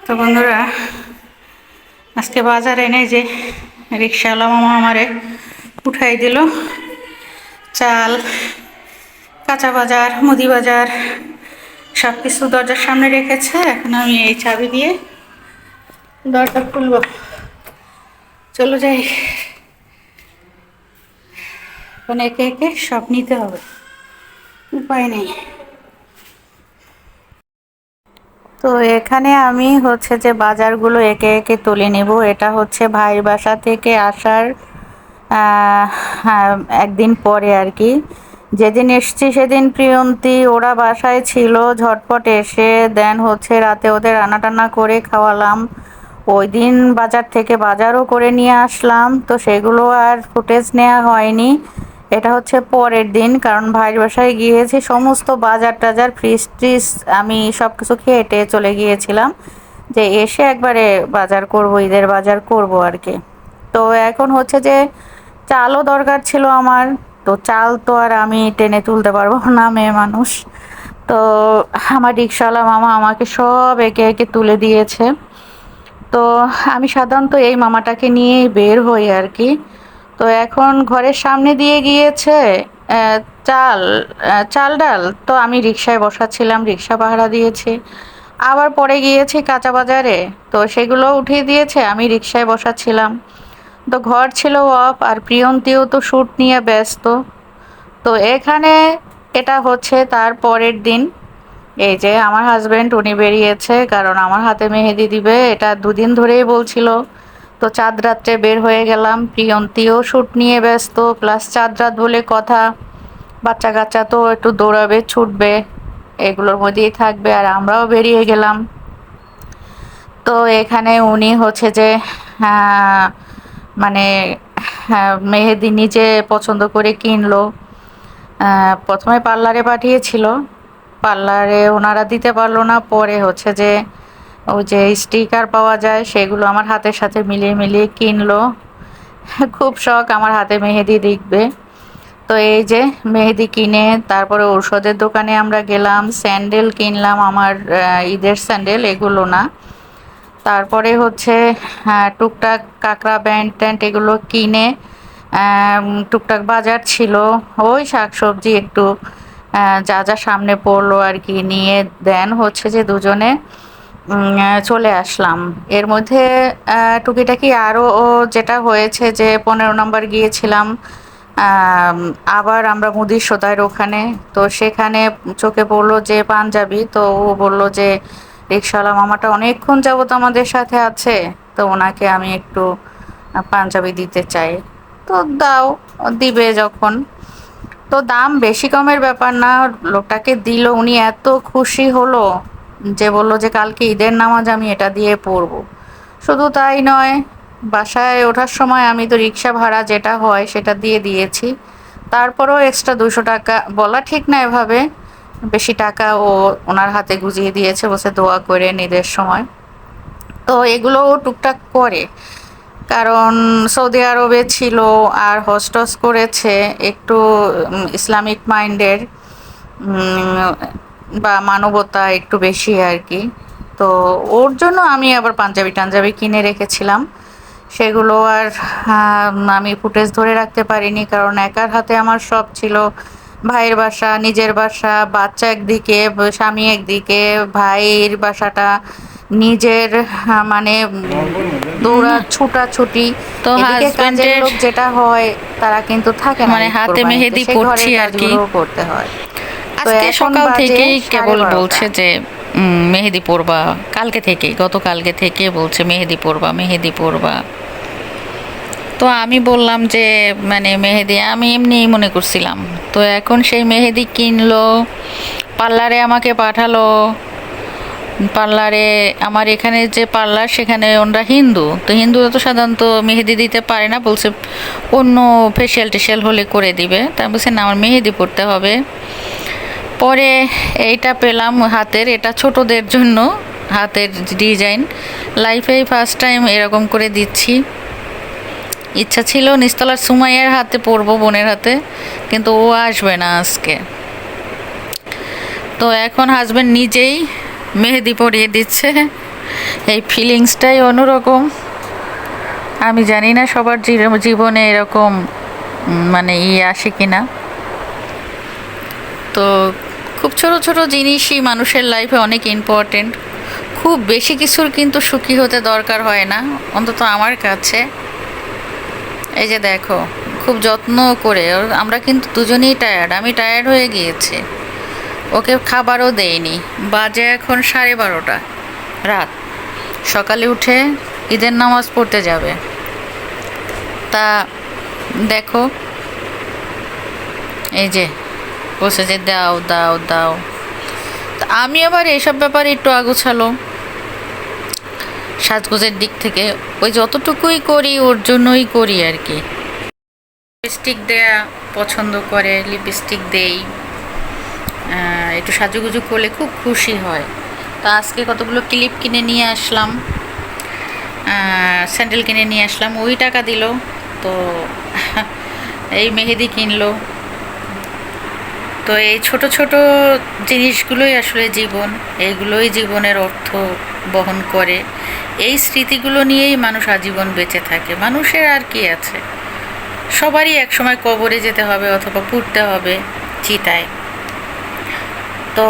তো বন্ধুরা, আজকে বাজারে এনে যে রিক্সাওয়ালা মামা আমারে উঠাই দিল। চাল, কাঁচা বাজার, মুদি বাজার সব কিছু দরজার সামনে রেখেছে। এখন আমি এই চাবি দিয়ে দরজা খুলব। চলো যাই, এখন একে একে সব নিতে হবে, উপায় নেই। তো এখানে আমি হচ্ছে যে বাজারগুলো একে একে তুলে নেব। এটা হচ্ছে ভাইয়ের বাসা থেকে আসার হ্যাঁ, একদিন পরে আর কি। যেদিন এসছি সেদিন প্রিয়ন্তী ওরা বাসায় ছিল, ঝটপট এসে দেন হচ্ছে রাতে ওদের রান্না টান্না করে খাওয়ালাম। ওই দিন বাজার থেকে বাজারও করে নিয়ে আসলাম, তো সেগুলো আর ফুটেজ নেওয়া হয়নি। এটা হচ্ছে পরের দিন, কারণ ভাইয়ের বাসায় গিয়েছি, সমস্ত বাজার টাজার ফ্রিজ ট্রিজ আমি সব কিছু খেয়ে টেয়ে চলে গিয়েছিলাম, যে এসে একবারে বাজার করব, ঈদের বাজার করব আর কি। তো এখন হচ্ছে যে চালও দরকার ছিল আমার। তো চাল তো আর আমি টেনে তুলতে পারবো না, মেয়ে মানুষ। তো আমার রিক্সাওয়ালা মামা আমাকে সব একে একে তুলে দিয়েছে। তো আমি সাধারণত এই মামাটাকে নিয়েই বের হই আর কি। তো এখন ঘরের সামনে দিয়ে গিয়েছে আহ, চাল চাল ডাল, তো আমি রিক্সায় বসাচ্ছিলাম, রিক্সা ভাড়া দিয়েছি। আবার পরে গিয়েছি কাঁচা বাজারে, তো সেগুলো উঠিয়ে দিয়েছে, আমি রিক্সায় বসাচ্ছিলাম। তো ঘর ছিল অফ, আর প্রিয়ন্তীও তো শ্যুট নিয়ে ব্যস্ত। তো এখানে এটা হচ্ছে তার পরের দিন। এই যে আমার হাজবেন্ড উনি বেরিয়েছে, কারণ আমার হাতে মেহেদি দিবে, এটা দুদিন ধরেই বলছিল। তো চাঁদ রাত্রে বের হয়ে গেলাম, প্রিয়ন্তীও শ্যুট নিয়ে ব্যস্ত, প্লাস চাঁদ রাত বলে কথা, বাচ্চা কাচ্চা তো একটু দৌড়াবে ছুটবে, এগুলোর মধ্যেই থাকবে, আর আমরাও বেরিয়ে গেলাম। তো এখানে উনি হচ্ছে যে আহ, মানে মেহেদি নিজে পছন্দ করে কিনলো। প্রথমে পার্লারে পাঠিয়েছিল, পার্লারে ওনারা দিতে পারলো না, পরে হচ্ছে যে ওই যে স্টিকার পাওয়া যায় সেগুলো আমার হাতের সাথে মিলিয়ে মিলিয়ে কিনলো। খুব শখ আমার হাতে মেহেদি দেখবে। তো এই যে মেহেদি কিনে তারপরে ঔষধের দোকানে আমরা গেলাম, স্যান্ডেল কিনলাম, আমার ঈদের স্যান্ডেল, এগুলো না। তারপরে হচ্ছে টুকটাক কাঁকড়া ব্যান্ড ট্যান্ড এগুলো কিনে টুকটাক বাজার ছিল, ওই শাকসবজি একটু যা যা সামনে পড়লো আর কি নিয়ে দেন হচ্ছে যে দুজনে চলে আসলাম। এর মধ্যে টুকিটাকি আরও যেটা হয়েছে যে 15 নম্বর গিয়েছিলাম, আম, আবার আমরা মুদির সোদার ওখানে। তো সেখানে চোখে পড়লো যে পাঞ্জাবি, তো ও বলল যে রিক্সাওয়ালা মামাটা অনেকক্ষণ যাবত আমাদের সাথে আছে, তো ওনাকে আমি একটু পাঞ্জাবি দিতে চাই। তো দাও, দিবে যখন। তো দাম বেশি কমের ব্যাপার না, লোকটাকে দিল, উনি এত খুশি হলো যে বলল যে কালকে ঈদের নামাজ আমি এটা দিয়ে পড়বো। শুধু তাই নয়, বাসায় ওঠার সময় আমি তো রিক্সা ভাড়া যেটা হয় সেটা দিয়ে দিয়েছি, তারপরেও এক্সট্রা 200 টাকা, বলা ঠিক না এভাবে, বেশি টাকা ও ওনার হাতে গুজিয়ে দিয়েছে, বসে দোয়া করে ঈদের সময়। তো এগুলো ও টুকটাক করে, কারণ সৌদি আরবে ছিল আর হোস্টস করেছে, একটু ইসলামিক মাইন্ডের বা মানবতা একটু বেশি আর কি। তো ওর জন্য আমি আবার পাঞ্জাবি টাঞ্জাবি কিনে রেখেছিলাম, সেগুলো আর আমি ফুটেজ ধরে রাখতে পারিনি, কারণ একার হাতে আমার সব ছিল। ভাইয়ের বাসা, নিজের বাসা, বাচ্চা একদিকে, স্বামী একদিকে, ভাইয়ের বাসাটা, নিজের মানে দৌড়া ছুটাছুটি, তো এদিকে কাজের হাজবেন্ডের লোক যেটা হয় তারা কিন্তু থাকে না মানে ঈদ হাতে কোরবানিতে, মেহেদি সেই পড়ছি ঘরের আর কি। কাজগুলোও করতে হয়। তো আজকে এখন সকাল বাজে থেকেই কেবল 12:30। বলছে যে মেহেদি পরবা, কালকে থেকে, গতকালকে থেকে বলছে মেহেদি পরবা মেহেদি পরবা। তো আমি বললাম যে মানে মেহেদি আমি এমনিই মনে করছিলাম। তো এখন সেই মেহেদি কিনলো, পার্লারে আমাকে পাঠালো। পার্লারে আমার এখানে যে পার্লার সেখানে ওনরা হিন্দু, তো হিন্দুরা তো সাধারণত মেহেদি দিতে পারে না, বলছে অন্য ফেসিয়াল টেসিয়াল হলে করে দিবে, তা বলছে না আমার মেহেদি পড়তে হবে। পরে এইটা পেলাম হাতের, এটা ছোটদের জন্য হাতের ডিজাইন, লাইফেই ফার্স্ট টাইম এরকম করে দিচ্ছি। ইচ্ছা ছিল নিস্তলার সুমাইয়ের হাতে পরবো, বোনের হাতে, কিন্তু ও আসবে না আজকে। তো এখন হাজবেন্ড নিজেই মেহেদি পরিয়ে দিচ্ছে। এই ফিলিংসটাই অন্যরকম। আমি জানি না সবার জীবনে এরকম মানে আসে কি না। তো খুব ছোট ছোট জিনিসই মানুষের লাইফে অনেক ইম্পর্টেন্ট। খুব বেশি কিছুর কিন্তু সুখী হতে দরকার হয় না, অন্তত আমার কাছে। এই যে দেখো, খুব যত্ন করে আমরা কিন্তু দুজনেই টায়ার্ড, আমি টায়ার্ড হয়ে গিয়েছি। ওকে খাবারও দেইনি, বাজে এখন 12:30 রাত। সকালে উঠে ঈদের নামাজ পড়তে যাবে। তা দেখো, এই যে বসে যে দাও দাও দাও। তা আমি আবার এইসব ব্যাপারে একটু আগোছালো সাজগোজের দিক থেকে, ওই যতটুকুই করি ওর জন্যই করি আর কি। লিপস্টিক দেয়া পছন্দ করে, লিপস্টিক দেই। একটু সাজুগুজু করলে খুব খুশি হয়। তো আজকে কতগুলো ক্লিপ কিনে নিয়ে আসলাম, স্যান্ডেল কিনে নিয়ে আসলাম, ওই টাকা দিল। তো এই মেহেদি কিনলো। তো এই ছোট ছোট জিনিসগুলোই আসলে জীবন, এইগুলোই জীবনের অর্থ বহন করে। এই স্মৃতিগুলো নিয়েই মানুষ আজীবন বেঁচে থাকে। মানুষের আর কি আছে, সবারই একসময় কবরে যেতে হবে অথবা পুড়তে হবে চিতায়। তো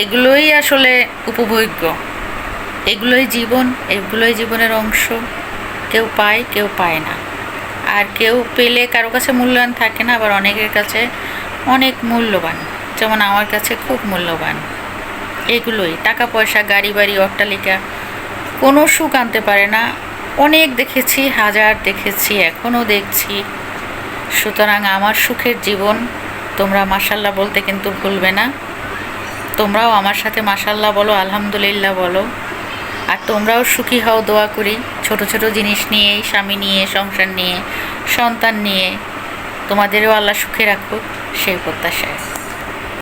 এগুলোই আসলে উপভোগ্য, এগুলোই জীবন, এগুলোই জীবনের অংশ। কেউ পায়, কেউ পায় না। আর কেউ পেলে কারো কাছে মূল্যায়ন থাকে না, আবার অনেকের কাছে অনেক মূল্যবান। যেমন আমার কাছে খুব মূল্যবান। এগুলোই, টাকা পয়সা, গাড়ি বাড়ি, অট্টালিকা কোনো সুখ আনতে পারে না। অনেক দেখেছি, হাজার দেখেছি, এখনও দেখছি। সুতরাং আমার সুখের জীবন। তোমরা মাশাল্লাহ বলতে কিন্তু ভুলবে না। তোমরাও আমার সাথে মাশাল্লাহ বলো, আলহামদুলিল্লাহ বলো। আর তোমরাও সুখী হও, দোয়া করি। ছোট ছোট জিনিস নিয়েই, স্বামী নিয়ে, সংসার নিয়ে, সন্তান নিয়ে তোমাদেরও আল্লাহ সুখে রাখুক, সেই প্রত্যাশায়।